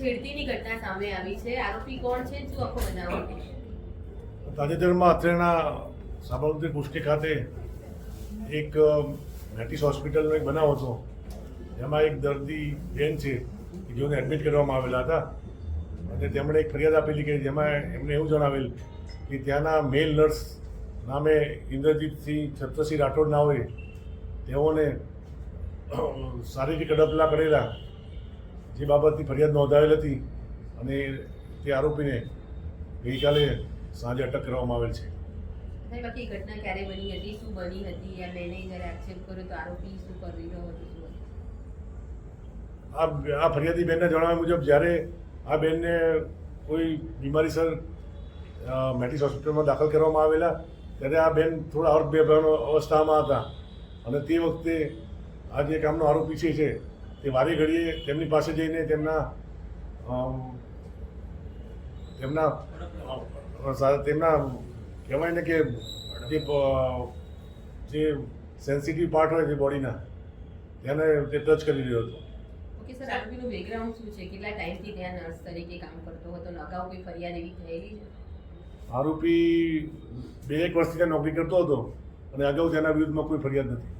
છેડતીની ઘટના સામે આવી છે. આરોપી કોણ છે, શું આખો બનાવ હતો? તાજેતરમાં અત્રેના સાબરમતી પુષ્ટિ ખાતે એક મેટિસ હોસ્પિટલનો એક બનાવ હતો. એમાં એક દર્દી બેન છે કે જેઓને એડમિટ કરવામાં આવેલા હતા અને તેમણે એક ફરિયાદ આપેલી કે જેમાં એમને એવું જણાવેલ કે ત્યાંના મેલ નર્સ નામે ઇન્દ્રજીતસિંહ છત્રસિંહ રાઠોડ ના હોય તેઓને શારીરિક અડપલા કરેલા, જે બાબતની ફરિયાદ નોંધાવેલ હતી અને તે આરોપીને ગઈકાલે સાંજે અટક કરવામાં આવેલ છે. સાહેબ, આખી ઘટના ક્યારે બની હતી, શું બની હતી? આ બેને જ્યારે આક્ષેપ કર્યો તો આરોપી શું કરી રહ્યો હતો? આ ફરિયાદી બેનના જણાવ્યા મુજબ જ્યારે આ બેનને કોઈ બીમારીસર મેટિસ હોસ્પિટલમાં દાખલ કરવામાં આવેલા ત્યારે આ બેન થોડા અર્ધબેભાન અવસ્થામાં હતા અને તે વખતે આ જે કામનો આરોપી છે તે વારે ઘડીએ તેમની પાસે જઈને તેમના કહેવાય ને કે જે સેન્સિટિવ પાર્ટ હોય છે બોડીના તેને તે ટચ કરી રહ્યો હતો. ઓકે સર, આરોપીનું બેકગ્રાઉન્ડ શું છે? કેટલા ટાઈમથી ત્યાં નર્સ તરીકે કામ કરતો હતો? અગાઉ કોઈ ફરિયાદ એવી થયેલી છે? આરોપી 2-1 વર્ષથી ત્યાં નોકરી કરતો હતો અને અગાઉ તેના વિરુદ્ધમાં કોઈ ફરિયાદ નથી.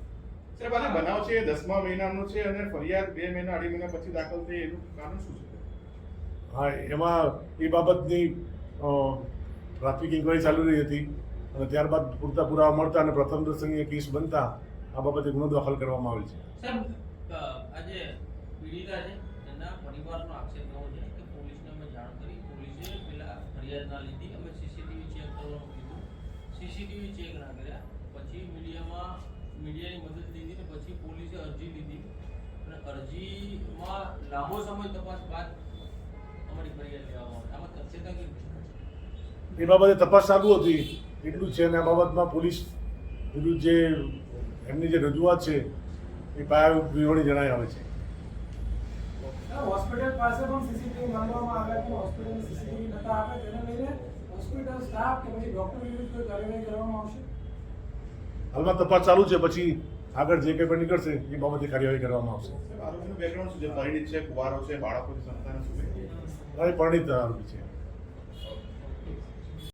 સાહેબ, આ બનાવ છે 10મા મહિનાનો છે અને ફરિયાદ 2 મહિના 2.5 મહિના પછી દાખલ થઈ, એનું કારણ શું છે? હા, એમાં એ બાબતની પ્રાથમિક ઇન્કવાયરી ચાલુ રહી હતી અને ત્યારબાદ પૂરતા પુરાવા મળતા અને પ્રથમ દર્શનીય કેસ બનતા આ બાબતે ગુનો દાખલ કરવામાં આવેલ છે. સાહેબ, આજે પીડિતા છે એના પરિવારનો આક્ષેપ એવો છે કે પોલીસને અમે જાણ કરી, પોલીસે પેલા ફરિયાદ ના લીધી, અમે સીસીટીવી ચેક કરવાનું કીધું, સીસીટીવી ચેક ના કર્યા, પછી મીડિયાની મદદ લીધી ને પછી પોલીસે અરજી લીધી અને અરજીમાં લાંબો સમય તપાસ બાદ અમારી ફરિયાદ લેવામાં આવી. આમાં તથ્યતા કેવી? એ બાબતે તપાસ ચાલુ હતી એટલું જ છે અને આ બાબતમાં પોલીસ વિરુદ્ધ જે એમની જે રજૂઆત છે એ પાયા વિહોણી જણાઈ આવે છે. હોસ્પિટલ પાસે પણ સીસીટીવી માંગવામાં આવ્યા કે હોસ્પિટલની સીસીટીવી નતા આપે, તેને લઈને હોસ્પિટલ સ્ટાફ કે પછી ડોક્ટર વિરુદ્ધ કોઈ કાર્યવાહી કરવામાં આવશે? હાલમાં તપાસ ચાલુ છે, પછી આગળ જે કંઈ પણ નીકળશે એ બાબતે કાર્યવાહી કરવામાં આવશે. આરોપીનું બેકગ્રાઉન્ડ શું છે? પરિણીત છે, કુંવારો છે, બાળકોની સંતાન શું છે? પરિણીત આરોપી છે.